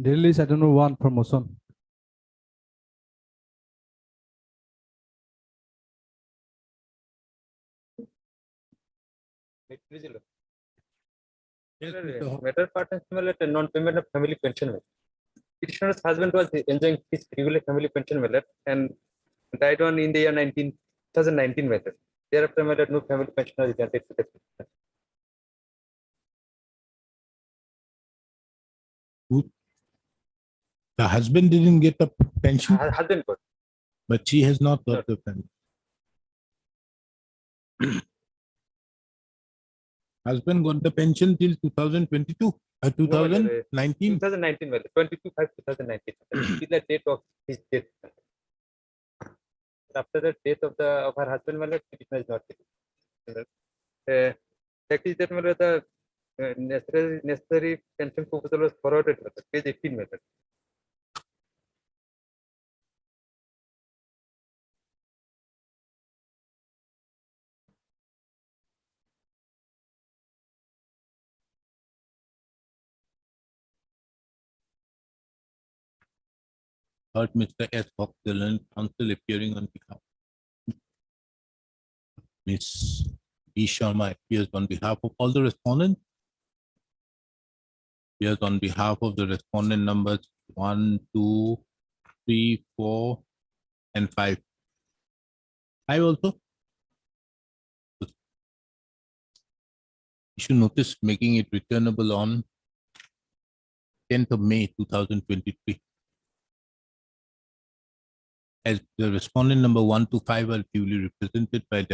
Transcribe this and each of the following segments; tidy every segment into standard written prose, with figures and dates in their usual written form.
Delhi is, I don't know, one promotion. Matter part non-payment of family pension. Petitioner's husband was enjoying his regular family pension and died on in the year 2019 method. Thereafter, no family pension was granted to the petitioner. The husband didn't get a pension, Husband got. but she has not got No. the pension. Husband got the pension till 2022, 2019. 2019 method, 22/5/2019. Is the date of his death. After the death of her husband, petitioner is not getting. Fact is that the necessary pension proposal was forwarded page 18 method. Heard Mr. S. Fox, the learned counsel, appearing on behalf. Ms. E. Sharma appears on behalf of all the respondents. Appears on behalf of the respondent numbers 1, 2, 3, 4, and 5. 5 also. Issue notice making it returnable on 10th of May 2023. As the respondent number 1 to 5 are duly represented by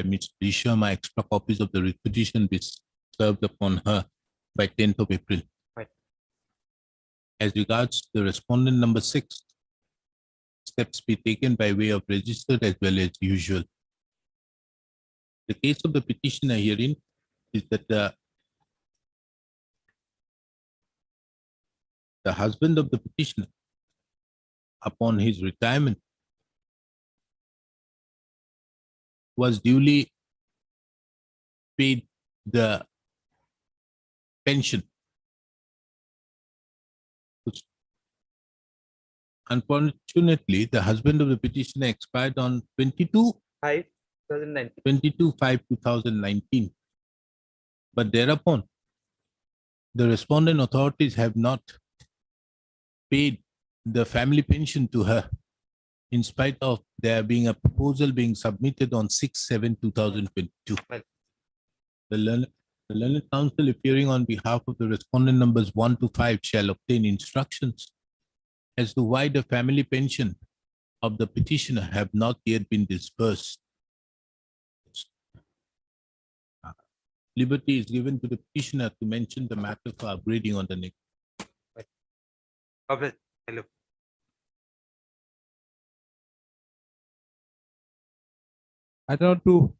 Ms. E. Sharma, extra copies of the writ petition be served upon her by 10th of April. Right. As regards the respondent number 6, steps be taken by way of registered as well as usual. The case of the petitioner herein is that the husband of the petitioner, upon his retirement, was duly paid the pension. Unfortunately, the husband of the petitioner expired on 22/5/2019. But thereupon, the respondent authorities have not paid the family pension to her, in spite of there being a proposal being submitted on 6/7/2022. The learned counsel appearing on behalf of the respondent numbers 1 to 5 shall obtain instructions as to why the family pension of the petitioner have not yet been disbursed. Liberty is given to the petitioner to mention the matter for upgrading on the next. Hello. I don't know,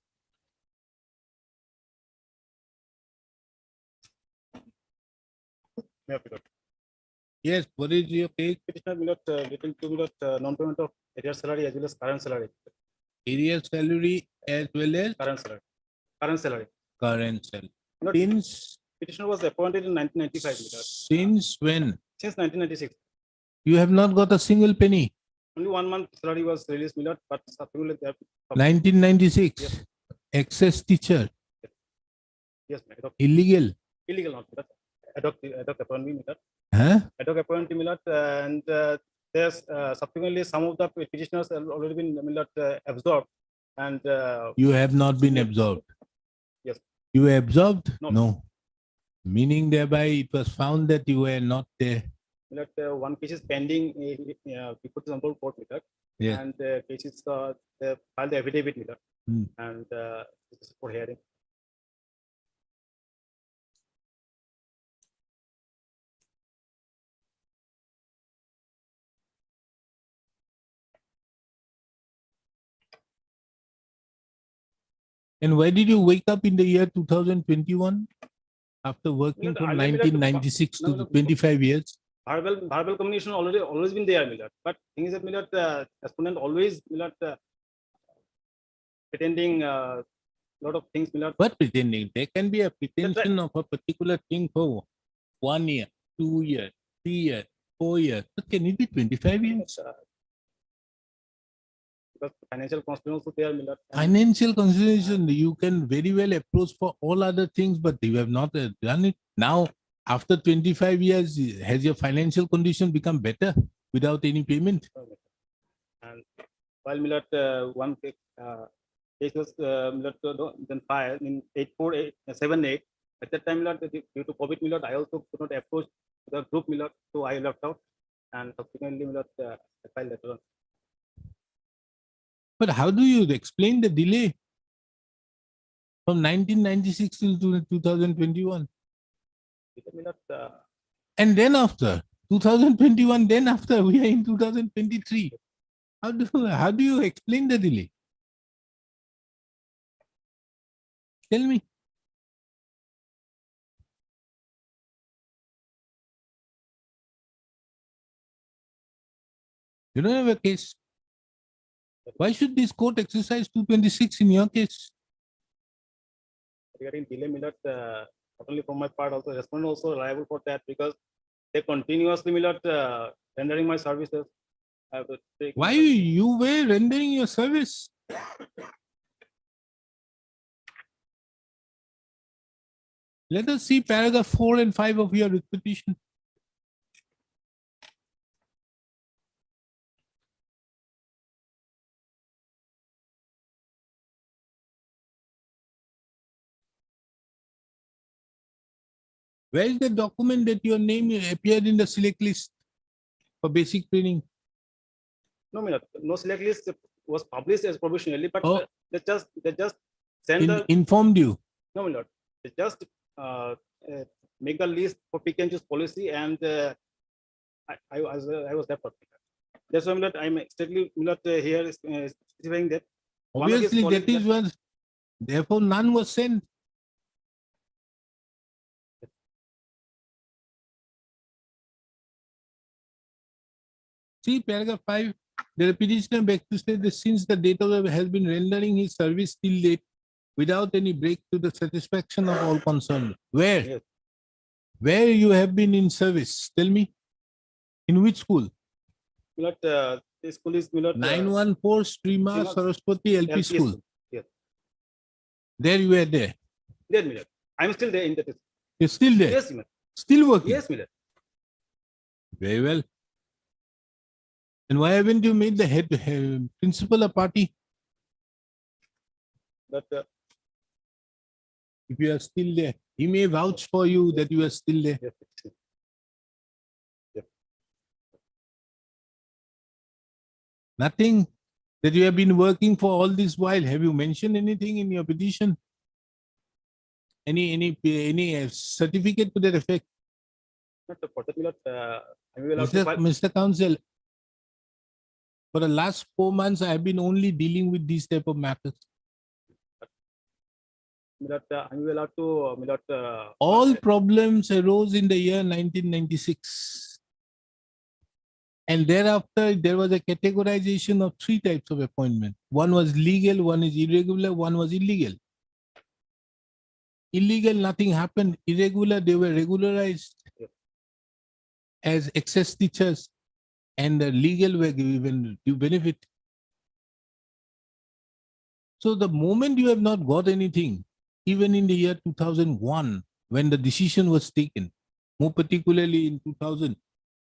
Yes, what is your case? Petitioner will not getting to non-payment of arrears salary as well as current salary. Area salary as well as Current salary. Current salary. current salary. Not- Since Petitioner was appointed in 1995. since when? Since 1996. You have not got a single penny. Only 1 month salary was released, Milord, but subsequently they have 1996. Yes. Excess teacher. yes, Illegal. illegal not Milord. Ad hoc appointment, Milord. Huh? Ad hoc appointment, Milord, and there's subsequently some of the petitioners have already been Milord absorbed, and You have not been absorbed. Yes. You were absorbed? No. Meaning thereby it was found that you were not there. Milord, one case is pending. We put some court, Milord. Yes. And case is they filed the affidavit, Milord, Hmm. and this is for hearing. And why did you wake up in the year 2021 after working No, from I mean, like, 1996 no, to no, 25 years? Verbal communication always been there, Milord. But thing is that Milord, respondent always Milord pretending lot of things, Milord. What pretending? There can be a pretension of a particular thing for 1 year, 2 years, 3 years, 4 years. But can it be 25 years? Because financial constraints also there, my lord. and- Financial consideration, you can very well approach for all other things, but you have not done it. Now, after 25 years, has your financial condition become better without any payment? And while my lord, one case was my lord, then filed in 84878. At that time, my lord, due to COVID, my lord, I also could not approach the group, my lord, so I left out. And subsequently, my lord, I filed later on. But how do you explain the delay from 1996 till 2021? Because, my lord, And then after 2021, then after we are in 2023. How do you explain the delay? Tell me. You don't have a case. Why should this court exercise 226 in your case? regarding delay, my lord, not only from my part, also respondent also liable for that because they continuously, my lord, rendering my services. I have to take- Why you were rendering your service? Let us see paragraph 4 and 5 of your writ petition. Where is the document that your name appeared in the select list for basic training? No, my lord, no select list was published as provisionally, but Oh. they just send the, Informed you. no, my lord, they just make the list for pick and choose policy and I was there for that. That's why, my lord, I'm strictly, my lord, here is specifying that. One of his Obviously, colleagues that is what, therefore none was sent. See paragraph 5, the petitioner begs to state that since the date of has been rendering his service till date without any break to the satisfaction of all concerned. Where? Yes. Where you have been in service? Tell me. In which school? My lord, this school is, my lord, 914 Srima Srima Saraswati LP LP school. Yes, There you were there. there, my lord. I'm still there in that. You're still there. Yes, my lord. Still working. Yes, my lord. Very well. And why haven't you made the head principal a party But if you are still there? He may vouch for you that you are still there. yes, Nothing that you have been working for all this while. Have you mentioned anything in your petition? Any certificate to that effect? not for that, my lord, I'm allowed to file. Mr. Counsel, for the last 4 months, I have been only dealing with these type of matters. My lord, I'm allowed to, my lord, All problems arose in the year 1996. And thereafter, there was a categorization of 3 types of appointment. One was legal, one is irregular, one was illegal. Illegal, nothing happened. Irregular, they were regularized as excess teachers, and the legal were given due benefit. So the moment you have not got anything, even in the year 2001, when the decision was taken, more particularly in 2000,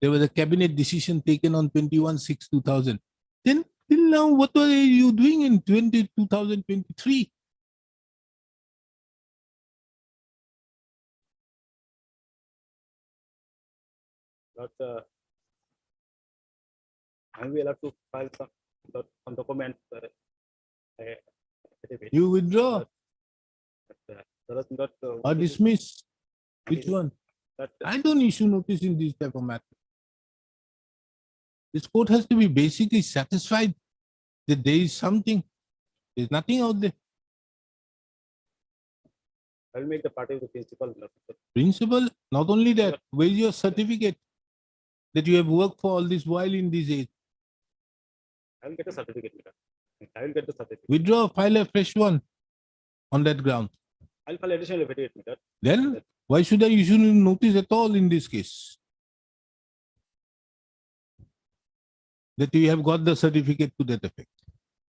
there was a cabinet decision taken on 21/6/2000. Then till now, what were you doing in 2023? But I'm allowed to file some documents. You withdraw There is not. or dismiss. Which one? But I don't issue notice in this type of matter. This court has to be basically satisfied that there is something. There's nothing out there. I'll make the party the principal. Principal, not only that, where is your certificate that you have worked for all this while in this age? I will get a certificate. I will get the certificate. Withdraw, file a fresh one on that ground. I'll file additional affidavit. Then why should I issue notice at all in this case? that you have got the certificate to that effect.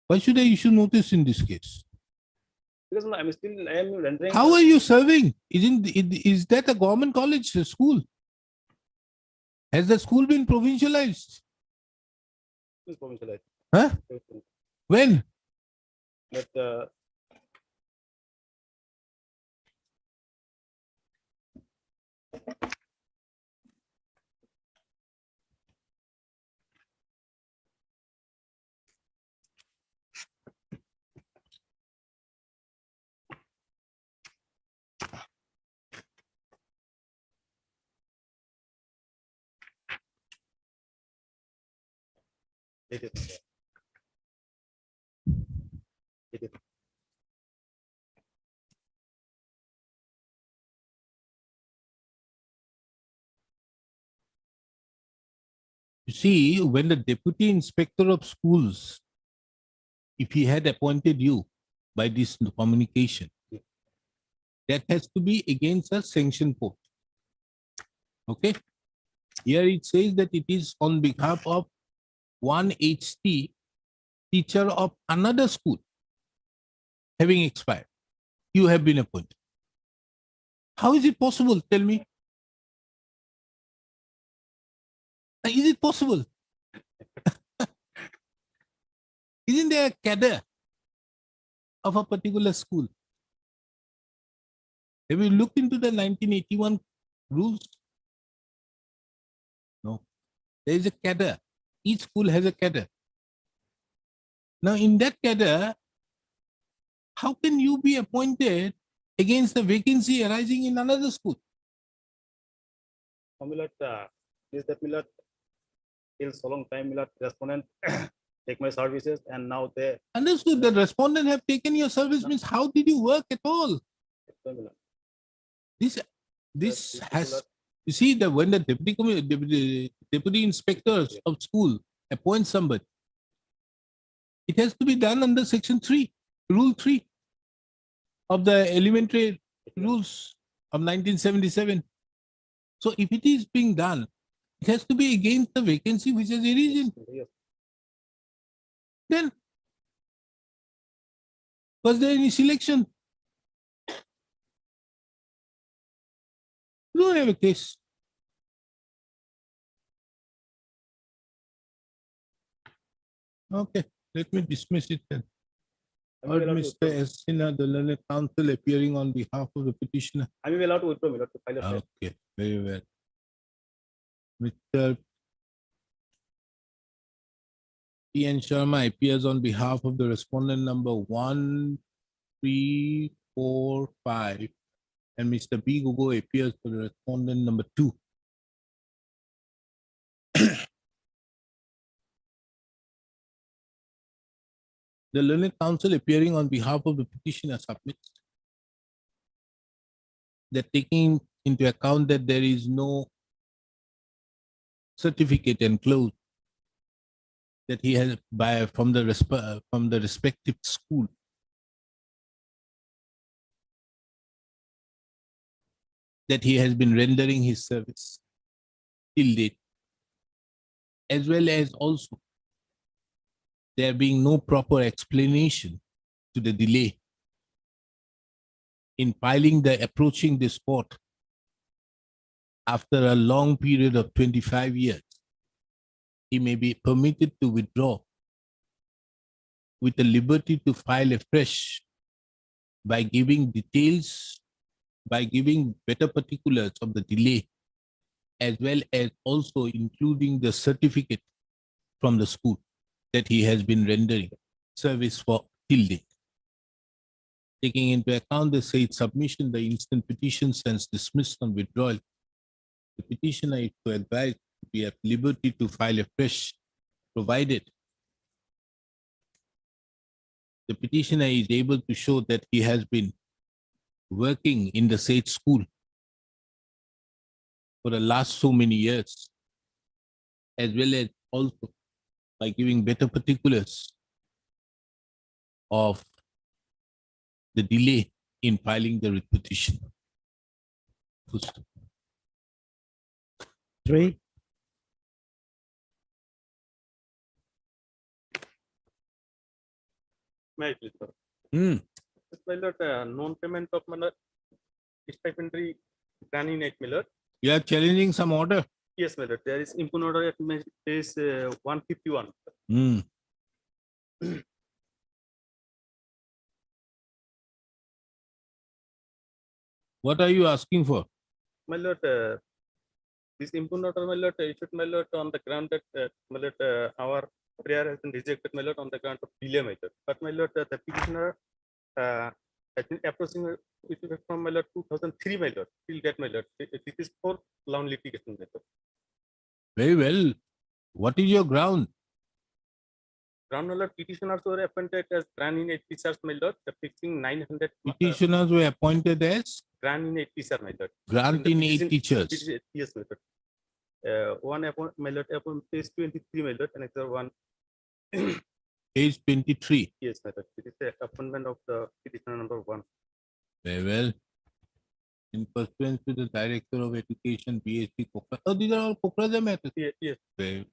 Why should I issue notice in this case? Because I am rendering. How are you serving? Is that a government college, a school? Has the school been provincialized? Provincialized. Huh? When? But it is. It is. You see, when the deputy inspector of schools, if he had appointed you by this communication, that has to be against a sanction court. Okay? Here it says that it is on behalf of one HT teacher of another school having expired. You have been appointed. How is it possible? Tell me. Is it possible? Isn't there a cadre of a particular school? Have you looked into the 1981 rules? No. There is a cadre. Each school has a cadre. Now, in that cadre, how can you be appointed against the vacancy arising in another school? Is that Millet till so long time Millet respondent take my services and now they Understood. The respondent have taken your service means how did you work at all? This has, you see, that when the deputy inspectors of school appoint somebody, it has to be done under section 3, rule 3 of the elementary rules of 1977. So if it is being done, it has to be against the vacancy which has arisen. Yes. Then, was there any selection? You don't have a case. Okay, let me dismiss it then. Or Mr. Esina, the learned counsel appearing on behalf of the petitioner. I am allowed to withdraw Millet to file a case. Okay, very well. Mr. P.N. Sharma appears on behalf of the respondent number 1345, and Mr. B. Gogo appears for the respondent number 2. The learned counsel appearing on behalf of the petitioner submits that taking into account that there is no certificate enclosed that he has from the respective school, that he has been rendering his service till date, as well as also there being no proper explanation to the delay in filing the approaching this court after a long period of 25 years, he may be permitted to withdraw with the liberty to file afresh by giving details, by giving better particulars of the delay, as well as also including the certificate from the school that he has been rendering service for till date. Taking into account the said submission, the instant petition stands dismissed on withdrawal. The petitioner is to advise to be at liberty to file afresh, provided the petitioner is able to show that he has been working in the said school for the last so many years, as well as also by giving better particulars of the delay in filing the writ petition. 3, May I please, sir? Hmm. Yes, my lord, non-payment of my lord, stipendary Granny Knight, my lord. You are challenging some order. Yes, my lord, there is impugned order at is 151. Hmm. What are you asking for? My lord, this impugned order, my lord, issued, my lord, on the ground that, my lord, our prayer has been rejected, my lord, on the ground of delay, my lord. But my lord, the petitioner has been approaching with effect from, my lord, 2003, my lord, till that, my lord. This is for long litigation, my lord. Very well. What is your ground? Ground, my lord, petitioners were appointed as Granny Knight teachers, my lord, the fixing 900 Petitioners were appointed as Granny Knight teacher, my lord. grant in aid teachers. Yes, my lord. One upon my lord upon page 23, my lord, and another one. Page 23. Yes, my lord. It is the appointment of the petitioner number 1. Very well. In pursuance to the Director of Education, BSc Kokra. Oh, these are all Kokraja matters. Yes. Very.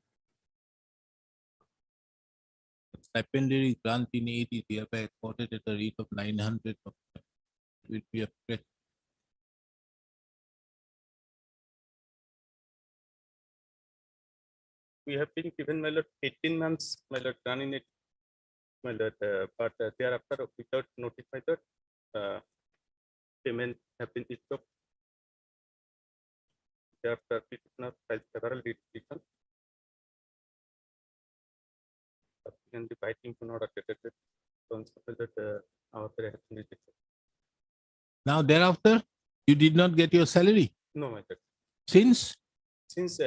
Stipendary grant in aid is hereby accorded at a rate of 900. Will be a fresh. We have been given, my lord, 18 months, my lord, running it, my lord, but thereafter, without notice, my lord, payment have been stopped. Thereafter, petitioner filed several petitions. And the biting to not attended, so that our prayer has been rejected. Now, thereafter, you did not get your salary. No, my lord. Since Since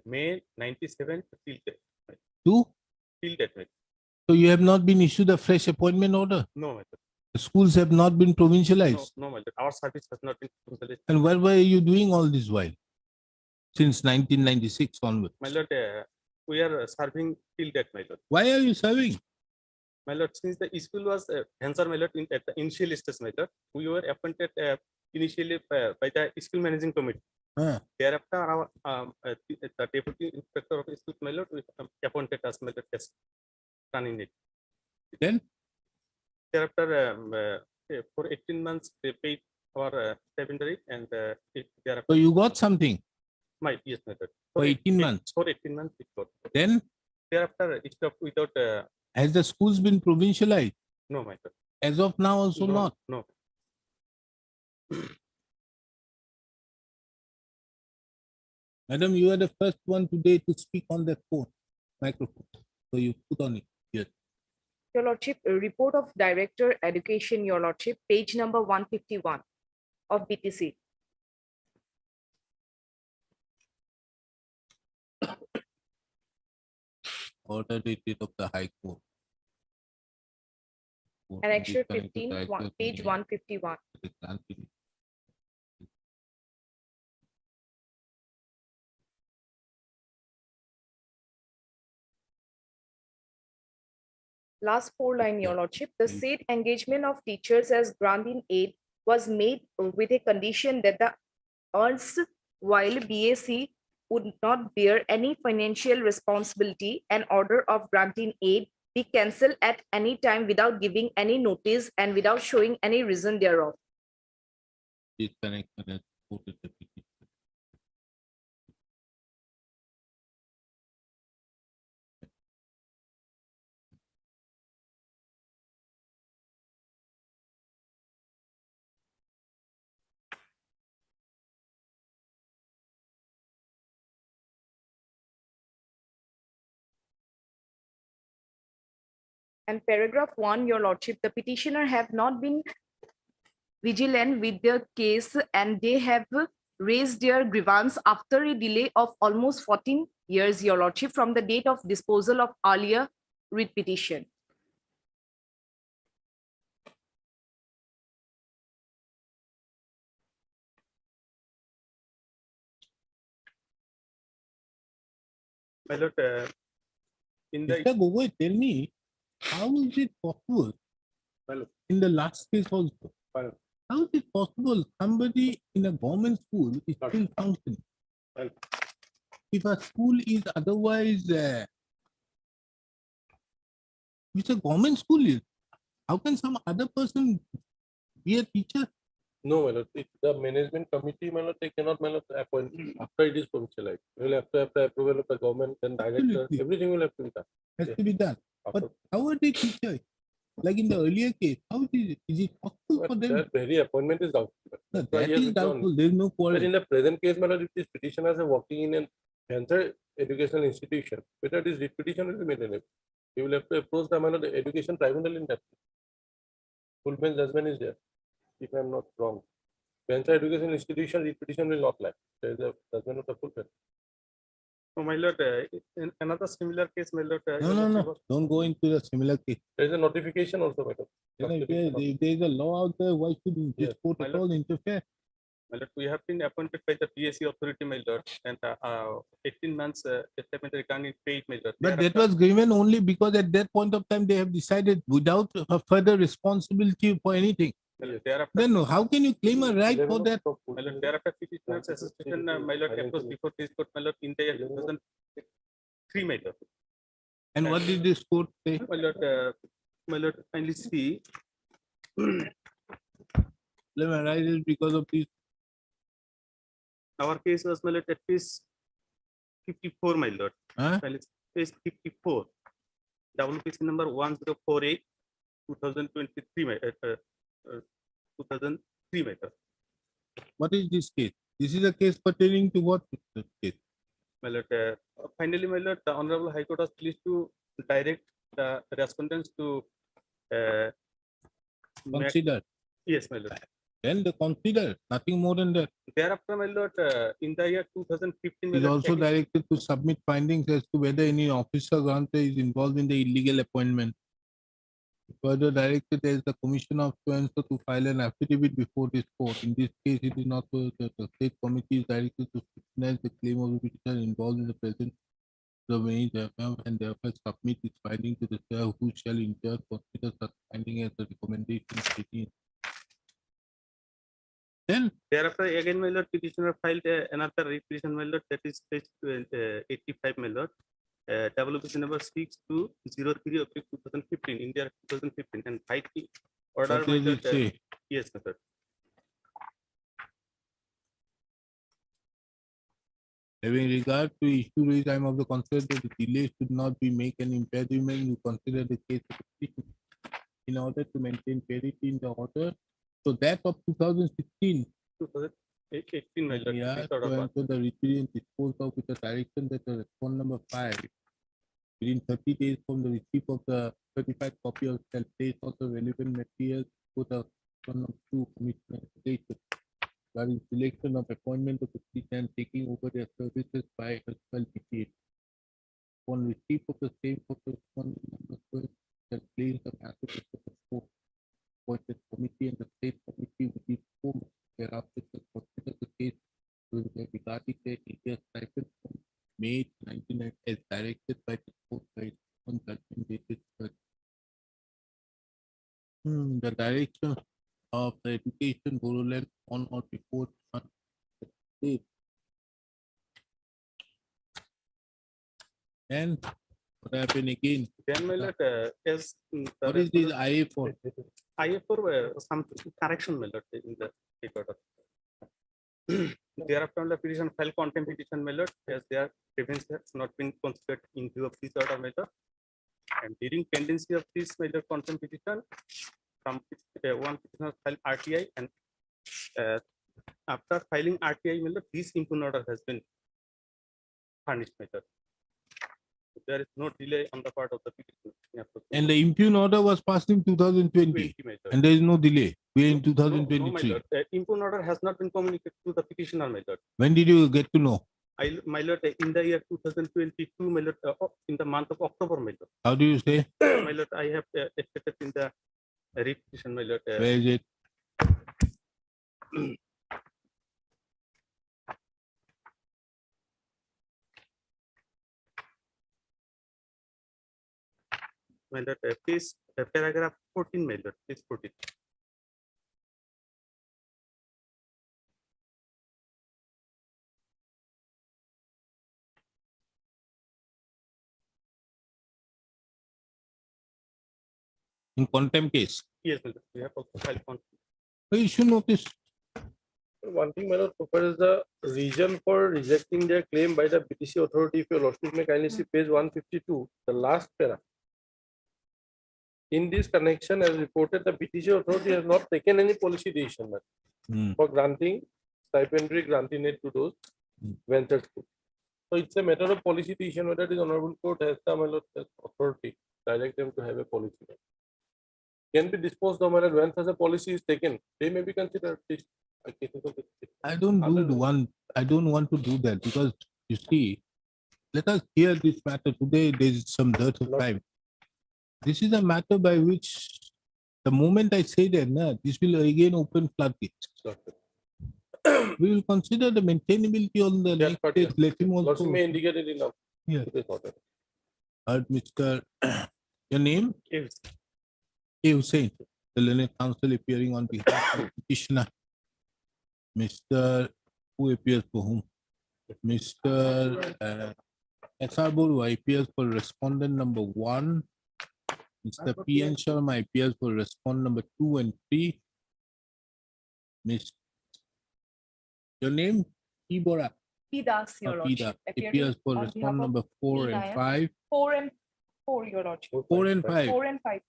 May 97 till date, two, till date, my lord. so you have not been issued a fresh appointment order. No, my lord. The schools have not been No, provincialized. no, my lord. Our service has not been provincialized. And where were you doing all this while? Since 1996 onwards. My lord, we are serving till that, my lord. Why are you serving? My lord, since the school was answer, my lord, at the initial stage, my lord, we were appointed initially by the school managing committee. Huh. Thereafter, our the deputy inspector of school, my lord, we appointed as, my lord, as running it. Then Thereafter, for 18 months, they paid our stipendary, and thereafter, so you got something yes, my lord. for 18 months. For 18 months, it got. Then Thereafter, it stopped without. has the schools been provincialized? No, my lord. As of now, also No, not. no. Madam, you are the first one today to speak on that phone microphone. So you put on it. Yes. Your Lordship, a report of Director Education, Your Lordship, page number 151 of BTC. Order dated of the High Court. Annexure 15, page 151. Last 4 line, Your Lordship, the said engagement of teachers as grant in aid was made with a condition that the earns while BAC would not bear any financial responsibility, an order of granting aid be cancelled at any time without giving any notice and without showing any reason thereof. This connection has quoted the petition. And paragraph 1, Your Lordship, the petitioner have not been vigilant with their case and they have raised their grievance after a delay of almost 14 years, Your Lordship, from the date of disposal of earlier writ petition. My lord, in the Mr. Gogoi, tell me, how is it possible? Well, In the last case also, well, how is it possible somebody in a government school is still functioning? well, If a school is otherwise It's a government school. How can some other person be a teacher? No, my lord, it's the management committee, my lord, they cannot, my lord, appoint after it is provincialized. You will have to have the approval of the government and director, Absolutely. everything will have to be done. Has to be done. But After- how are they teacher? Like in the earlier case, how is it possible for But them? that very appointment is doubtful. No, That's why that he has is withdrawn. doubtful. There is no But quarrel. in the present case, my lord, if these petitioners are working in an cancer educational institution, whether this petition will be made in it. You will have to approach the, my lord, the education tribunal in that. Full bench judgment is there, if I am not wrong. Cancer education institution, the petition will not lie. There is a judgment of the full bench. So, my lord, in another similar case, my lord. No, no, no. Don't go into the similar case. There is a notification also, my lord. You know, if there is a law out there, why should this Yes, court my at lord. all interfere? My lord, we have been appointed by the PSC authority, my lord, and 18 months statement regarding paid, my lord. But that was given only because at that point of time they have decided without a further responsibility for anything. Thereafter, Then how can you claim a right for that? my lord, thereafter petitioners association, my lord, approached before this court, my lord, in the year 2003, my lord. And what did this court say? My lord, kindly see. Claim arises because of this. Our case was, my lord, at least 54, my lord. Huh? Case 54. WPC number 1048, 2023, 2003, my lord. What is this case? This is a case pertaining to what case? My lord, finally, my lord, the Honorable High Court was pleased to direct the respondents to Consider. yes, my lord. Then the consider, nothing more than that. Thereafter, my lord, in the year 2015, my It is lord, also directed to submit findings as to whether any officer grantor is involved in the illegal appointment. Further directed as the commission of so and so to file an affidavit before this court. In this case, it is not the state committee is directed to scrutinize the claim of the petitioner involved in the present of any and therefore submit its finding to the chair who shall in turn consider such finding as a recommendation stating. Then thereafter, again, my lord, petitioner filed another petition, my lord, that is page 85, my lord. WPC number 6203 of 2015, India 2015, and 5 order, what my does lord. it say? Yes, my lord. Having regard to issue raised, time of the concern that the delay should not be make an impediment, you consider the case of petition in order to maintain parity in the order. So that of 2016, 2018, my lord. yeah, this so order was. and so the recipient disposed of with the direction that the response number 5 within 30 days from the receipt of the certified copy of shall place all the relevant materials for the one of 2 commitment station. Regarding selection of appointment of the petitioner and taking over their services by a well detailed. Upon receipt of the same corresponding number shall place the matter before the court appointed committee and the state committee within 4 months thereafter shall consider the case regarding the details stipend from May 1999 as directed by the court by on judgment dated the direction of the education Boroland on or before date. And what happened again? Then, my lord, as What is this IA for? IA for some correction, my lord, in the state order. Thereafter, the petition file contempt petition, my lord, as their grievance has not been considered in view of this order, my lord. And during pendency of this, my lord, contempt petition, from one petitioner filed RTI, and after filing RTI, my lord, this impugned order has been furnished, my lord. There is no delay on the part of the petitioner. And the impugned order was passed in 2020, 20, my lord. and there is no delay. We are in No, my 2023. lord. Impugned order has not been communicated to the petitioner, my lord. When did you get to know? My lord, in the year 2022, my lord, in the month of October, my lord. How do you say? My lord, I have stated in the petition, my lord. Where is it? My lord, please, paragraph 14, my lord, please 14. in contempt case. Yes, my lord. We have also filed contempt. Well, issue notice. One thing, my lord, so far as the reason for rejecting their claim by the BTC authority, if your lordship may kindly see page 152, the last para. In this connection, as reported, the BTC authority has not taken any policy decision, ma'am, Hmm. for granting stipendary granting aid to those venture schools. So it's a matter of policy decision whether the honorable court has the, my lord, has authority direct them to have a policy. Can be disposed of, my lord, when such a policy is taken, they may be considered this. I don't want to do that because you see, let us hear this matter today. There is some dearth of Not- time. This is a matter by which the moment I say that, nah, this will again open floodgates. We will consider the maintainability on the Yes, next but stage. Let him Lordship also. may indicate it in a. Yeah. today's order. Mr. Your name? Yes. A. Hussain, the learned counsel appearing on behalf of the petitioner. Mr. Who appears for whom? Mr. S.R. Borua appears for respondent number 1. Mr. P.N. Sharma appears for respondent number 2 and 3. Miss, your name? P. Bora. P Das, your Pida lordship. appearing appears for on respondent behalf of number 4 and Nayar. 5. 4, your lordship. 4 and 5. 4 and 5.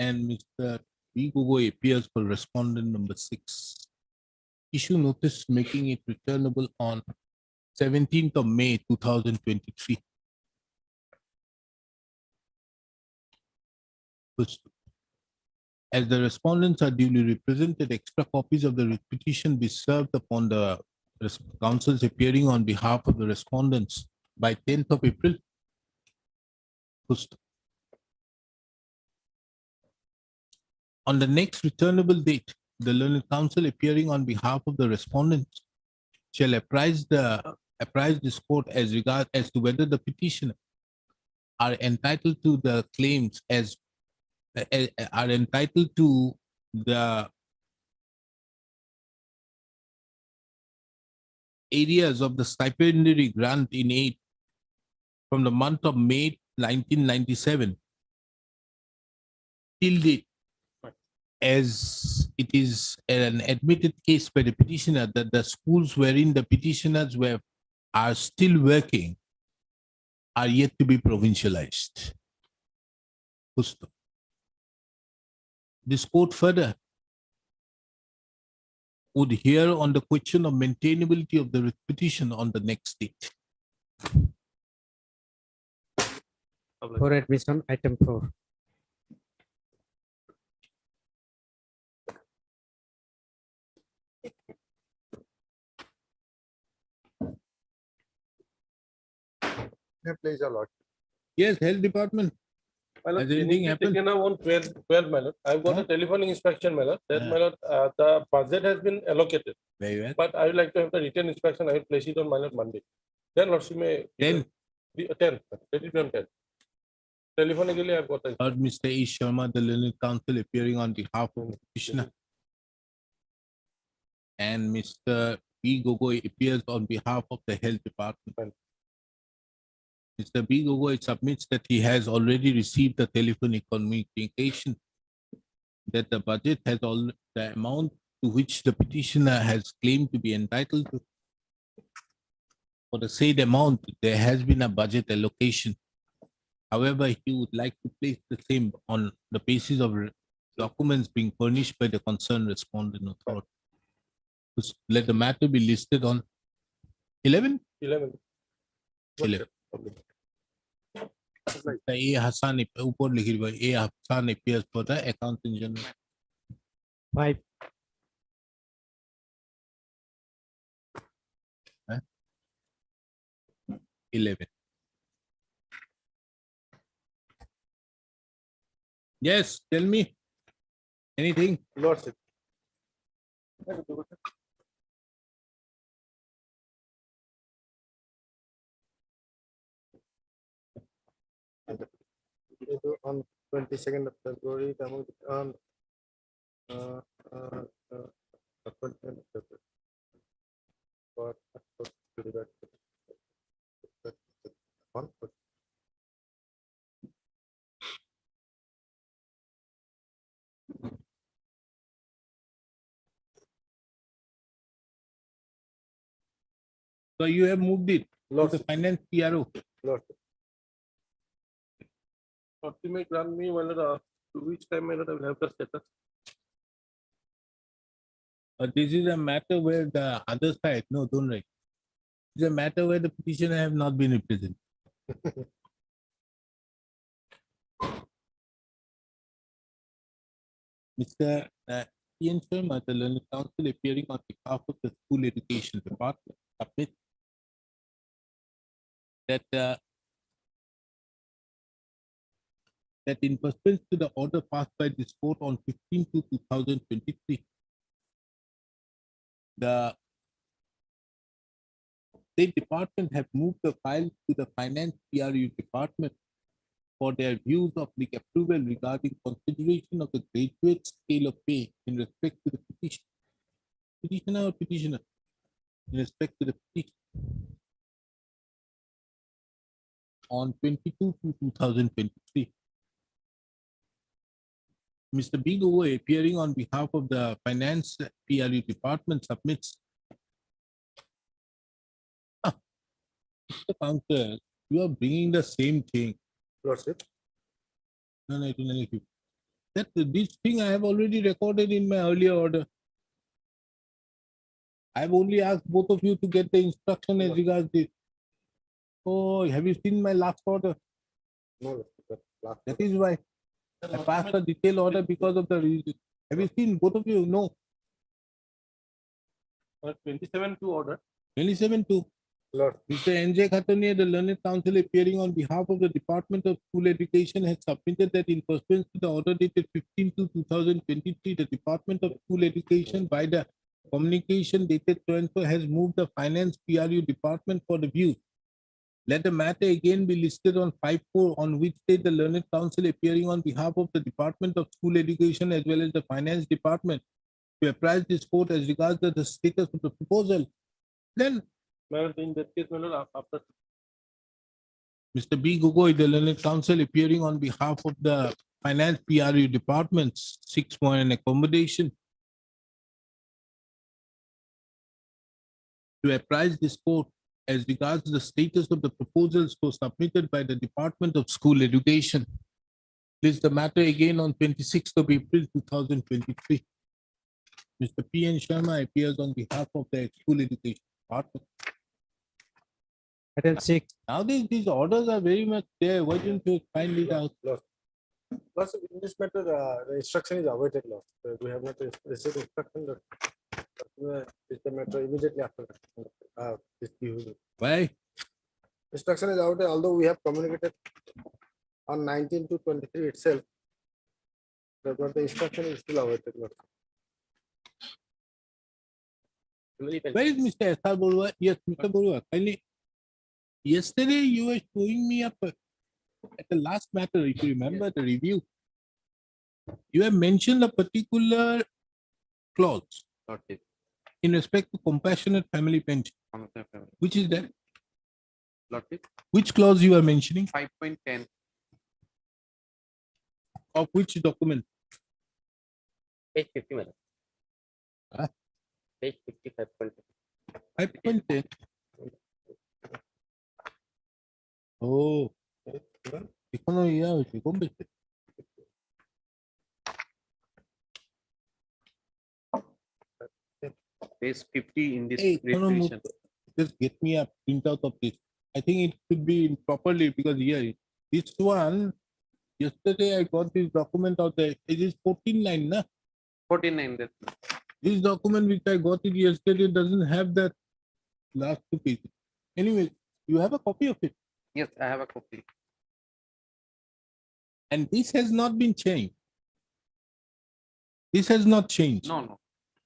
And Mr. B. Gogoi appears for respondent number 6. Issue notice making it returnable on 17th of May 2023. As the respondents are duly represented, extra copies of the petition be served upon the counsels appearing on behalf of the respondents by 10th of April. On the next returnable date, the learned counsel appearing on behalf of the respondents shall apprise this court as to whether the petitioner are entitled to the claims are entitled to the areas of the stipendary grant in aid from the month of May 1997 till date, as it is an admitted case by the petitioner that the schools wherein the petitioners are still working are yet to be provincialized. Justo. This court further would hear on the question of maintainability of the petition on the next date. For admission, item 4. Please, your lord. Yes, health department. My lord, Has anything happened? taken up on 12, my lord. I've got Huh? a telephonic inspection, my lord. That, Yeah. my lord, the budget has been allocated, Very well. but I would like to have the written inspection. I will place it on my lord Monday. Then lordship may. 10. 10, let it be on 10. Telephonically, I've got a. Heard Mr. E. Sharma, the learned counsel appearing on behalf of the petitioner. And Mr. B. Gogoi appears on behalf of the health department. Fine. Mr. B. Gogoi submits that he has already received the telephonic communication that the budget has all the amount to which the petitioner has claimed to be entitled to. For the said amount, there has been a budget allocation. However, he would like to place the same on the basis of documents being furnished by the concerned respondent authority. Let the matter be listed on 11. 11. 11. A. Hassan, upor likhi bhai, A. Hassan appears for the accountant general. 5. Huh? 11. Yes, tell me. Anything? Lordship. On 22nd of February, on 22nd of February. So you have moved it to Lordship. the finance PRO. Lordship. You may grant me, my lord, to which time, my lord, I will have the status. This is a matter where the other side, no, don't write. It's a matter where the petitioner have not been represented. Mr. Ian Sharma, the learned counsel appearing on behalf of the school education department, submit that that in pursuance to the order passed by this court on 15/2/2023, the State Department have moved the file to the Finance PRU Department for their views of the approval regarding consideration of the graduate scale of pay in respect to the petition. Petitioner or petitioner? In respect to the petition. On 22/2/2023. Mr. Bigo, appearing on behalf of the Finance PRU Department, submits. Mr. Counsel, you are bringing the same thing. Lordship. No, no, that this thing I have already recorded in my earlier order. I have only asked both of you to get the instruction as regards this. Oh, have you seen my last order? No, Lordship. Last. That is why I passed a detailed order because of the reason. Have you seen both of you? No. 27 to order. 27/2. Lord. Mr. N.J. Khatania, the learned counsel appearing on behalf of the Department of School Education, has submitted that in pursuance to the order dated 15/2/2023, the Department of School Education by the communication dated so and so has moved the Finance PRU Department for the view. Let the matter again be listed on 5/4, on which date the learned counsel appearing on behalf of the Department of School Education as well as the Finance Department to apprise this court as regards the status of the proposal. Then My lord, in that case, my lord, after Mr. B. Gogoi, the learned counsel appearing on behalf of the Finance PRU Department, seeks for an accommodation to apprise this court as regards the status of the proposals so submitted by the Department of School Education. This is the matter again on 26th of April 2023. Mr. P. N. Sharma appears on behalf of the School Education Department. Item 6, Now these orders are very much there. Why don't you find it out? Lordship, in this matter, the instruction is awaited, Lord. We have not received instruction. Is the matter immediately after this hearing. Why? Instruction is awaited, although we have communicated on 19/2/23 itself. But the instruction is still awaited, Lord. Where is Mr. S.R. Borua? Yes, Mr. Borua, kindly. Yesterday you were showing me up at the last matter, if you remember the review. You have mentioned a particular clause Lordship, in respect to compassionate family pension. Which is that? Lordship, Which clause you are mentioning? 5.10, Of which document? page 50, madam. Huh? Page 55. 5.10. Oh. এখনো ইয়া হয়েছে, কম বেশি। Page 50 in this Hey, no, revision. just get me a printout of this. I think it should be properly because here, this one, yesterday I got this document out there. It is 14 line, na? 49, that, This document which I got it yesterday doesn't have that last 2 pages. Anyway, you have a copy of it. yes, I have a copy. And this has not been changed. This has not changed. No, no.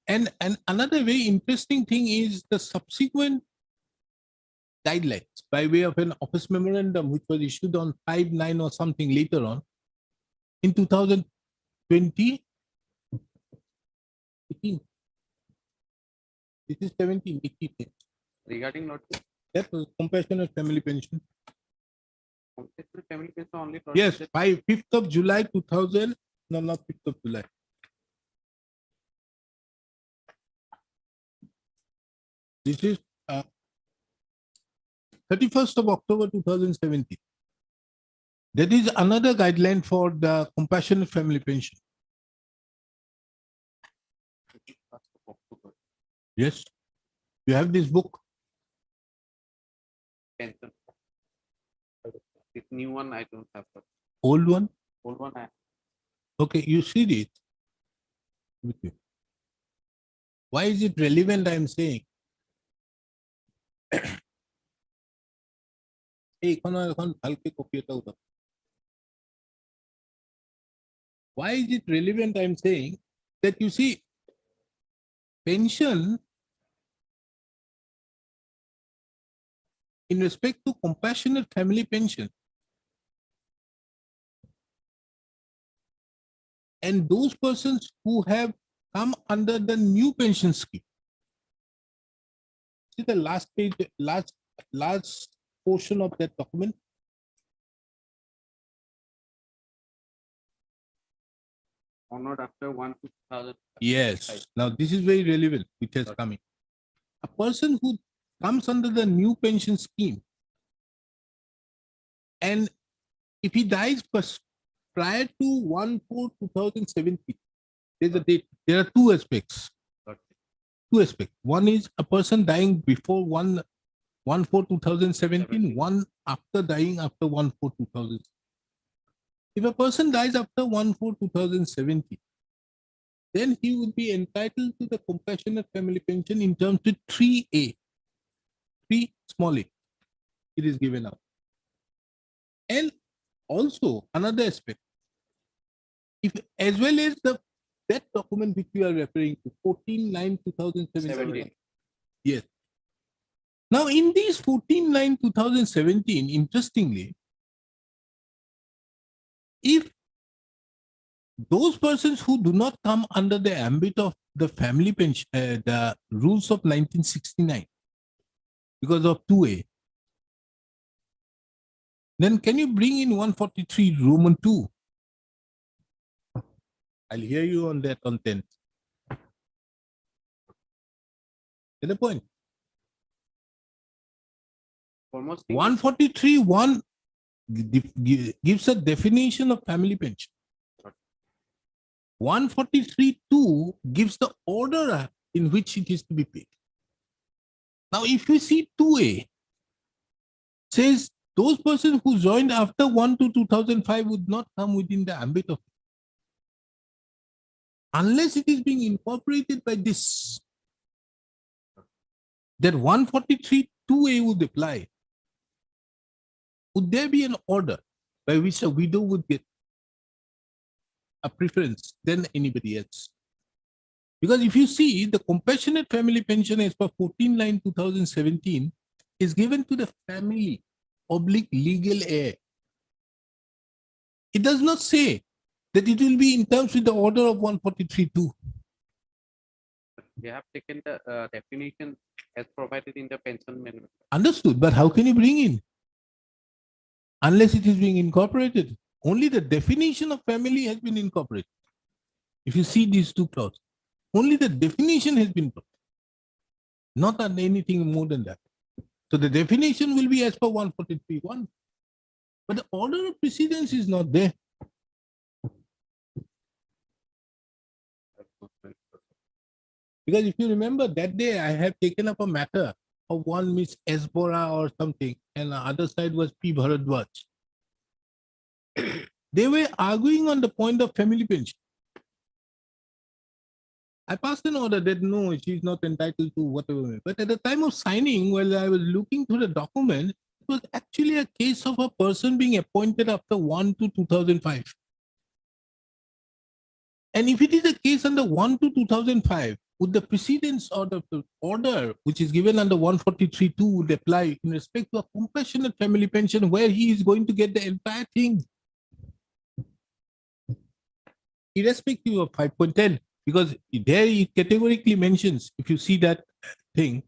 And another very interesting thing is the subsequent guidelines by way of an office memorandum which was issued on 5/9 or something later on in 2020. 18. This is 17, 18. Regarding Lordship, That was compassionate family pension. compulsory family pension only. Yes, Lordship, 5th of July 2000. No, not 5th of July. This is 31st of October 2017. That is another guideline for the compassionate family pension. Yes. You have this book. Pension. This new one I don't have, but Old one. old one I. Okay, you see it with you. Why is it relevant? I'm saying. Why is it relevant? I'm saying that you see, pension in respect to compassionate family pension and those persons who have come under the new pension scheme. See the last page, last portion of that document. Honored after 1,000. Yes. Now this is very relevant, which has come in. A person who comes under the new pension scheme, and if he dies prior to 1/4/2017, there's a date. There are two aspects. Two aspects. One is a person dying before 1/4/2017, one after dying after 1/4/2000. If a person dies after 1/4/2017, then he would be entitled to the compassionate family pension in terms of 3A, 3 small a. It is given out. And also another aspect, if as well as that document which we are referring to, 14/9/2017. Yes. Now in these 14/9/2017, interestingly, if those persons who do not come under the ambit of the family pension, the rules of 1969, because of 2A, then can you bring in 143 Roman 2? I'll hear you on that on 10th. Get the point? Almost. 143(1) gives a definition of family pension. 143(2) gives the order in which it is to be paid. Now, if you see 2A, says those persons who joined after 1/2/2005 would not come within the ambit of, unless it is being incorporated by this, that 143(2A) would apply. Would there be an order by which a widow would get a preference than anybody else? Because if you see, the compassionate family pension as per 14/9/2017 is given to the family / legal heir. It does not say that it will be in terms with the order of 143(2). They have taken the definition as provided in the pension manual. Understood, but how can you bring in? Unless it is being incorporated. Only the definition of family has been incorporated. If you see these two clauses, only the definition has been put, not anything more than that. So the definition will be as per 143(1), but the order of precedence is not there. Because if you remember that day, I have taken up a matter of one Miss Esbora or something, and the other side was P. Bharadwaj. They were arguing on the point of family pension. I passed an order that no, she's not entitled to whatever. But at the time of signing, while I was looking through the document, it was actually a case of a person being appointed after 1/2/2005. And if it is a case under 1/2/2005, would the precedence or the order which is given under 143(2) would apply in respect to a compassionate family pension where he is going to get the entire thing? Irrespective of 5.10, because there it categorically mentions, if you see that thing,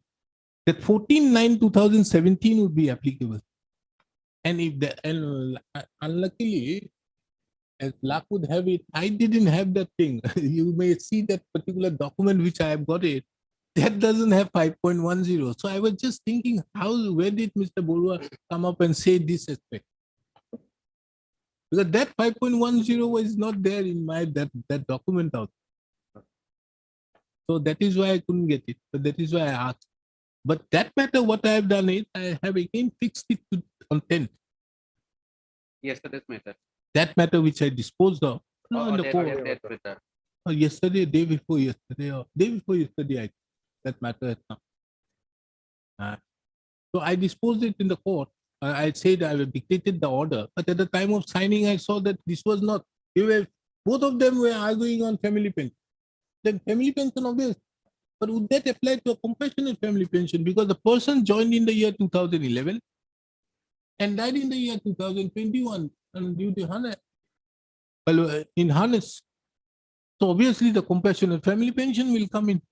that 14/9/2017 would be applicable. And if the, unluckily, as luck would have it, I didn't have that thing. You may see that particular document which I have got it. that doesn't have 5.10. So I was just thinking, where did Mr. Borua come up and say this aspect? Because that 5.10 is not there in that document out. So that is why I couldn't get it. But that is why I asked. But that matter, what I have done is I have again fixed it on 10th. Yesterday's matter. That matter which I disposed of. No, in the court. Matter. Yesterday, day before yesterday, or day before yesterday, that matter has come. So I disposed it in the court. I said I dictated the order, but at the time of signing, I saw that this was not. Both of them were arguing on family pension. Then family pension, obvious. But would that apply to a compassionate family pension? Because the person joined in the year 2011 and died in the year 2021 and due to harness. Well, in harness. So obviously the compassionate family pension will come in,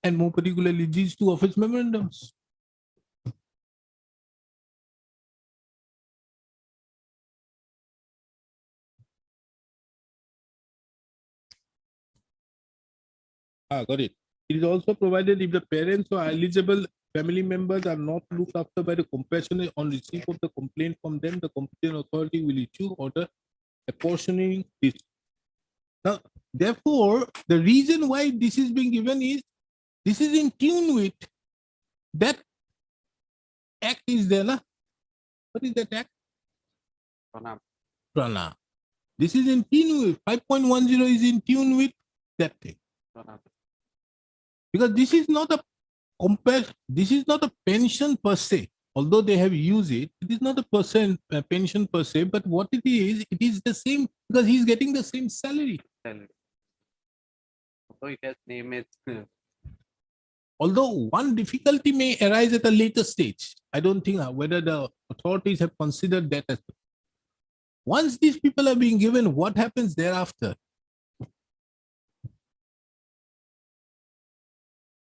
and more particularly these two office memorandums. Got it. It is also provided if the parents or eligible family members are not looked after by the compassionate on receipt of the complaint from them, the competent authority will issue order apportioning this. Now, therefore, the reason why this is being given is this is in tune with that act is there. Na? What is that act? Prana. This is in tune with 5.10 is in tune with that thing. Because this is not a pension per se. Although they have used it, it is not a pension per se, but what it is the same because he's getting the same salary. So it has name is Although one difficulty may arise at a later stage. I don't think whether the authorities have considered that as once these people are being given, what happens thereafter?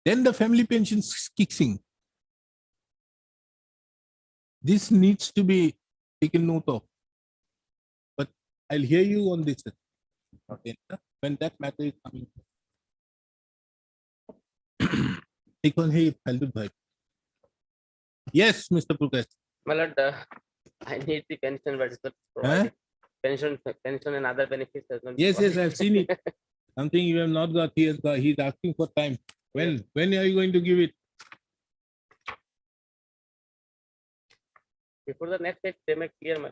Then the family pension kicks in. This needs to be taken note of. But I'll hear you on this. Okay. When that matter is coming. Yes, Mr. Prakash. My lord, I need the pension, but it's not provided. Pension and other benefits. Has not been Yes, provided. I've seen it. Something you have not got. He's asking for time. When are you going to give it? Before the next date, they make clear, my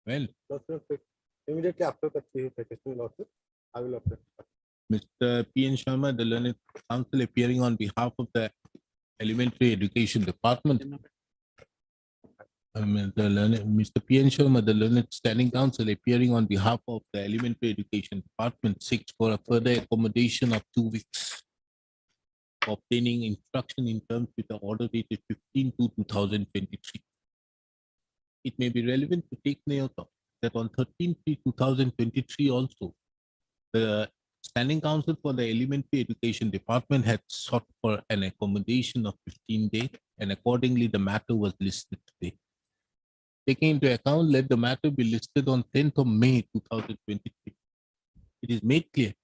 Well, Immediately after the petition lawsuit, I will apply. Mr. P.N. Sharma, the learned counsel appearing on behalf of the Elementary Education Department. Mr. P.N. Sharma, the learned standing counsel appearing on behalf of the Elementary Education Department seeks for a further accommodation of 2 weeks for obtaining instruction in terms with the order dated 15/2/2023. It may be relevant to take note of that on 13/3/2023 also, the Standing Counsel for the Elementary Education Department had sought for an accommodation of 15 days, and accordingly the matter was listed today. Taking into account, let the matter be listed on 10th of May 2023. It is made clear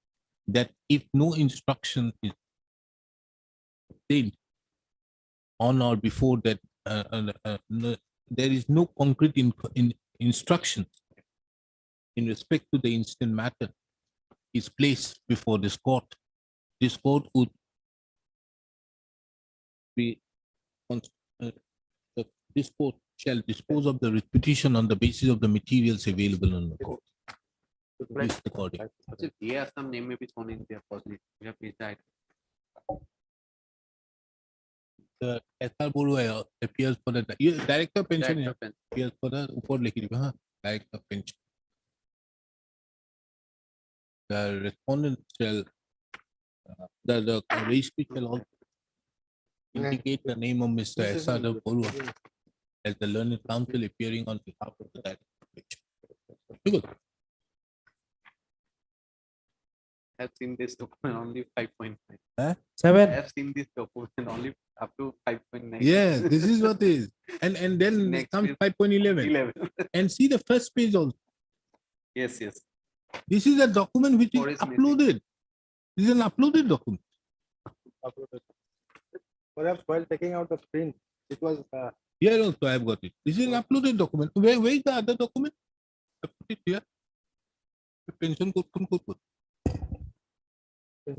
that if no instruction is obtained on or before that, there is no concrete instruction in respect to the instant matter is placed before this court. This court would be this court shall dispose of the petition on the basis of the materials available on the court. This recording. There some name may be shown in their positive. We have made that. The SR Borua appears for the director pension appears for the director pension. The respondent shall the registry shall also indicate the name of Mr. SR Borua as the learned counsel appearing on behalf of the director pension. Good. I have seen this document only 5.9. I 7. have seen this document only up to 5.9. Yes, this is what is. And then Next comes is 5.11. 11. And see the first page also. Yes, yes. This is a document which is What is missing? uploaded. This is an uploaded document. uploaded. Perhaps while taking out the print, it was, Here also I have got it. This is an uploaded document. Where is the other document? I put it here. Pension code code.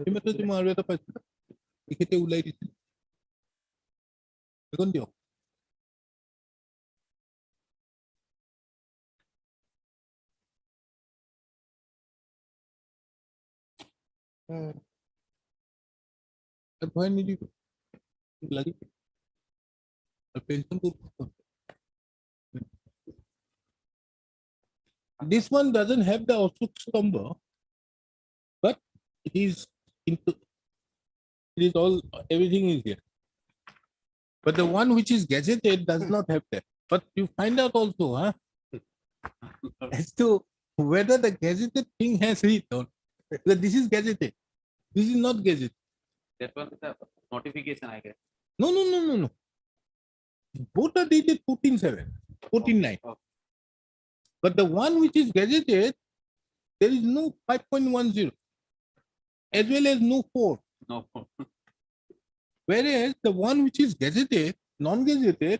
এইমাত্ৰ যে মই আৰু এটা পাইছিলো তেখেতে ওলাই দিছিল এখন দিয়ক ভয় নিদিব লাগি pension this one doesn't have the Ashok number, but it is into it is all everything is here. But the one which is gazetted does not have that. But you find out also, huh? As to whether the gazetted thing has written that this is gazetted. This is not gazetted. That one is the notification, I guess. No. Both are dated 14/7, 14/9. Oh. But the one which is gazetted, there is no 5.10, as well as no 4. No. Whereas the one which is gazetted, non-gazetted,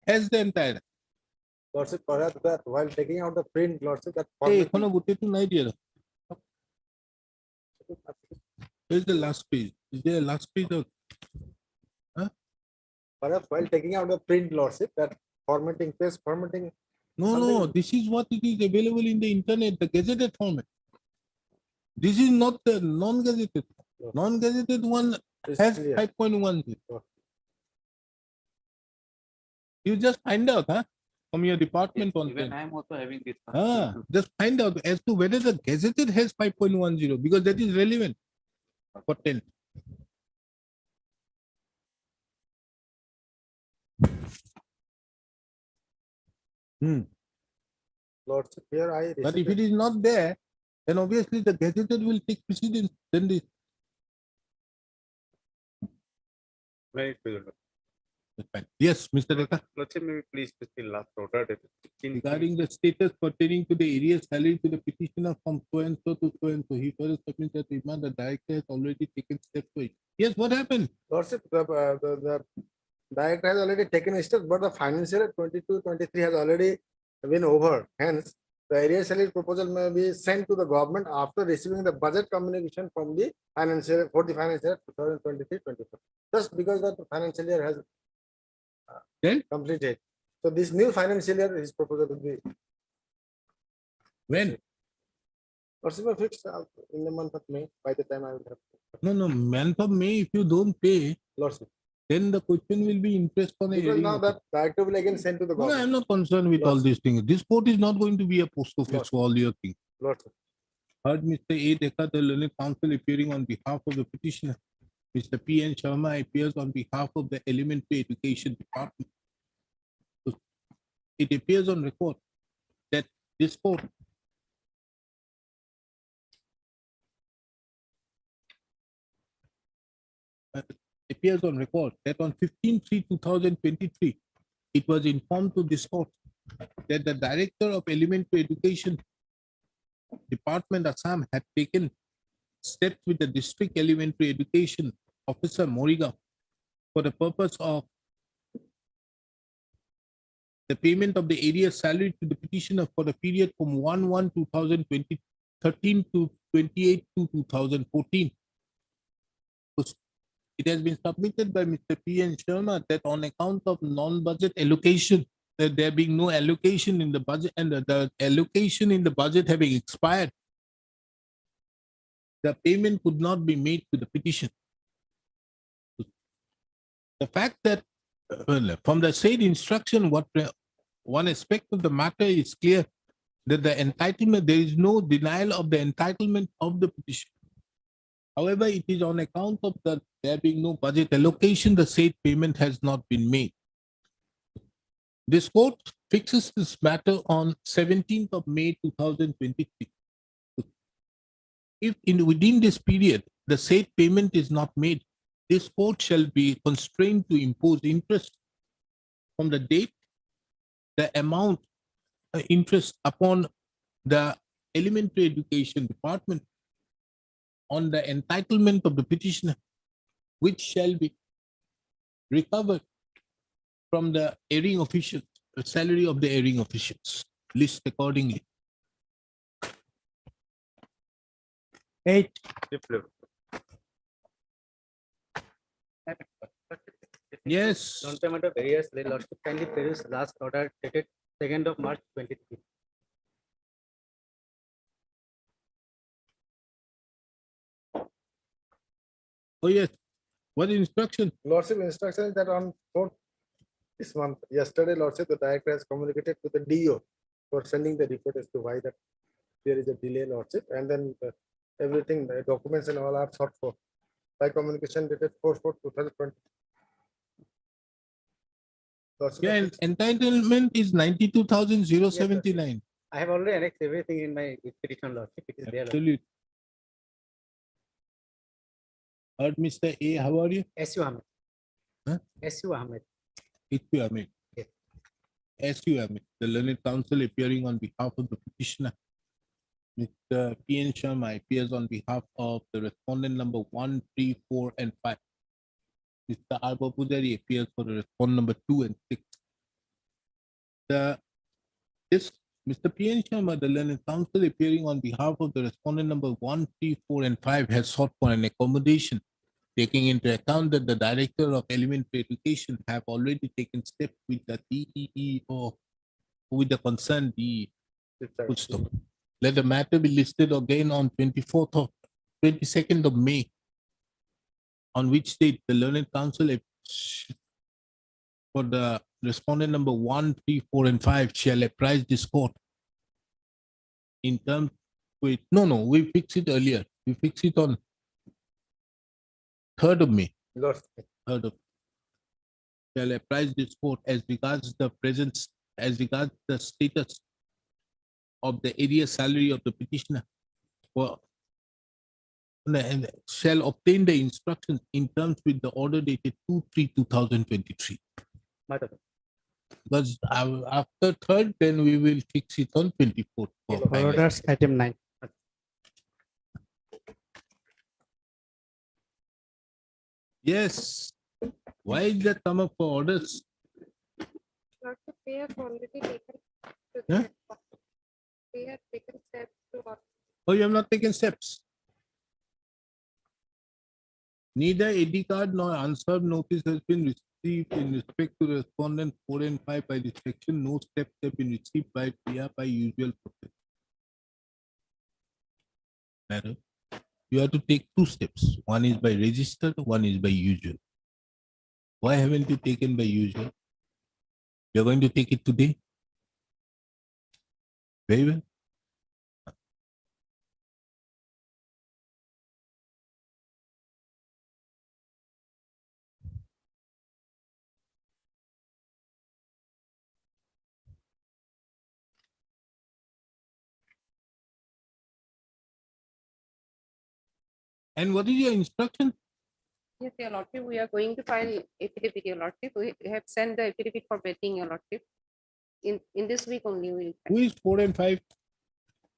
has the entire. Lordship, perhaps that while taking out the print, Lordship, that Hey, formatting- এখনো গোটেইটো নাই দিয়া। Where's the last page? Is there a last page? perhaps while taking out the print, Lordship, that formatting, page formatting, No, Something- this is what it is available in the internet, the gazetted format. This is not the non-gazetted. No. Non-gazetted one is has clear. 5.10. Oh. You just find out, huh? From your department on. Even I am also having this. Just find out as to whether the gazetted has 5.10 because that is relevant for 10. Lordship, here I. But if received it is not there, then obviously the gazetted will take precedence. Then this. May I speak? That's fine. Yes, Mr. Rekha. Lordship, may we please to the last order that Regarding the status pertaining to the area salary to the petitioner from so and so to so and so, he further submits that the director has already taken steps to it. Yes, what happened? Lordship, the director has already taken steps, but the financial year 22-23 has already been over. Hence, the area salary proposal may be sent to the government after receiving the budget communication from the financial for the financial year 2023-24. Just because the financial year has Then? completed. So this new financial year, his proposal will be When? possible fixed in the month of May. By the time I will have No, month of May, if you don't pay, Lordship. then the question will be interest on a Because hearing. now that directive will again sent to the No, I government. am not concerned with all Lots. these things. This court is not going to be a post office Lots. for all your things. Lordship. Heard Mr. A. Dekha, the learned counsel appearing on behalf of the petitioner. Mr. P. N. Sharma appears on behalf of the Elementary Education Department. So, it appears on record that this court appears on record that on 15/3/2023, it was informed to this court that the Director of Elementary Education Department Assam had taken steps with the District Elementary Education Officer Morigaon for the purpose of the payment of the area salary to the petitioner for the period from 1/1/2013 to 28/2/2014. It has been submitted by Mr. P. N. Sharma that on account of non-budget allocation, that there being no allocation in the budget and the allocation in the budget having expired, the payment could not be made to the petition. The fact that from the said instruction, what one aspect of the matter is clear that the entitlement, there is no denial of the entitlement of the petition. However, it is on account of there being no budget allocation, the said payment has not been made. This court fixes this matter on 17th of May 2023. If within this period, the said payment is not made, this court shall be constrained to impose interest from the date, the amount interest upon the Elementary Education Department on the entitlement of the petitioner, which shall be recovered from the erring officials, the salary of the erring officials, list accordingly. 8, Yes. Non-payment of arrears, the lordship kindly produce last order dated 2nd of March 23. Oh, yes. What instruction? Lordship instruction is that on 4th this month, yesterday, Lordship, the director has communicated to the DO for sending the report as to why that there is a delay, Lordship, and then everything, the documents and all are sought for by communication dated 4/4/2020. Lordship, Yeah, and entitlement is 92,079. I have already annexed everything in my petition, lordship. It is there. Lordship. Absolutely. Mr. A, how are you? S.U. Ahmed. Huh? S.U. Ahmed. H.P. Ahmed. Yes. S.U. Ahmed, the learned counsel appearing on behalf of the petitioner. Mr. P.N. Sharma appears on behalf of the respondent number 1, 3, 4, and 5. Mr. R. Pujari appears for the respondent number 2 and 6. Mr. P.N. Sharma, the learned counsel appearing on behalf of the respondent number 1, 3, 4, and 5 has sought for an accommodation, taking into account that the Director of Elementary Education have already taken steps with the DEE or with the concerned DEE. Full stop. Let the matter be listed again on 22nd of May, on which date the learned counsel for the respondent number 1, 3, 4, and 5 shall apprise this court in terms with, we fix it earlier. We fix it on 3rd of May. Lordship, 3rd of shall apprise this court as regards the status of the area salary of the petitioner. And shall obtain the instructions in terms with the order dated 2/3/2023. Madam. Because after 3rd, then we will fix it on 24th. for for final. orders, item 9. Yes. Why did that come up for orders? Lordship, we have already taken. Huh? We have taken steps to. Oh, you have not taken steps. Neither ID card nor unserved notice has been received in respect to respondent 4 and 5 by this section. No steps have been received by PIA by usual process. Madam, you have to take 2 steps. One is by registered, one is by usual. Why haven't you taken by usual? You're going to take it today? Very well. And what is your instruction? Yes, your lordship, we are going to file affidavit, your lordship. We have sent the affidavit for vetting, your lordship. In this week only, we will. Who is 4 and 5?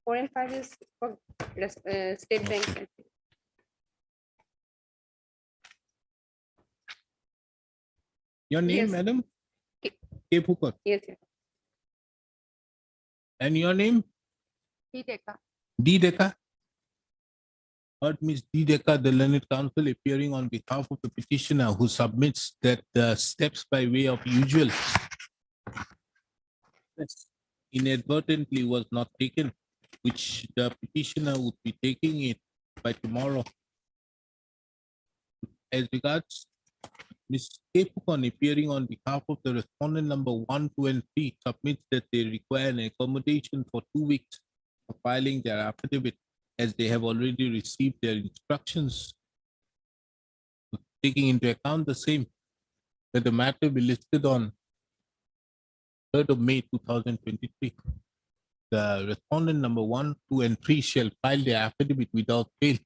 4 and 5 is for State Bank. Your name, Yes. madam? K- K. Pupar. Yes, yes. And your name? He take a- D. Deka. Heard Miss D. Deka, the learned counsel appearing on behalf of the petitioner who submits that the steps by way of usual inadvertently was not taken, which the petitioner would be taking it by tomorrow. As regards Ms. K. Pupon appearing on behalf of the respondent number 1, 2, and 3 submits that they require an accommodation for 2 weeks for filing their affidavit, as they have already received their instructions. Taking into account the same, that the matter be listed on 3rd of May 2023. The respondent number 1, 2, and 3 shall file their affidavit without fail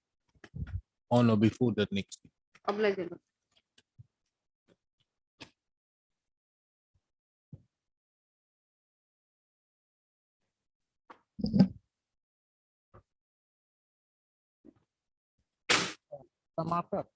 on or before the next day. oblige, your lordship. the markup.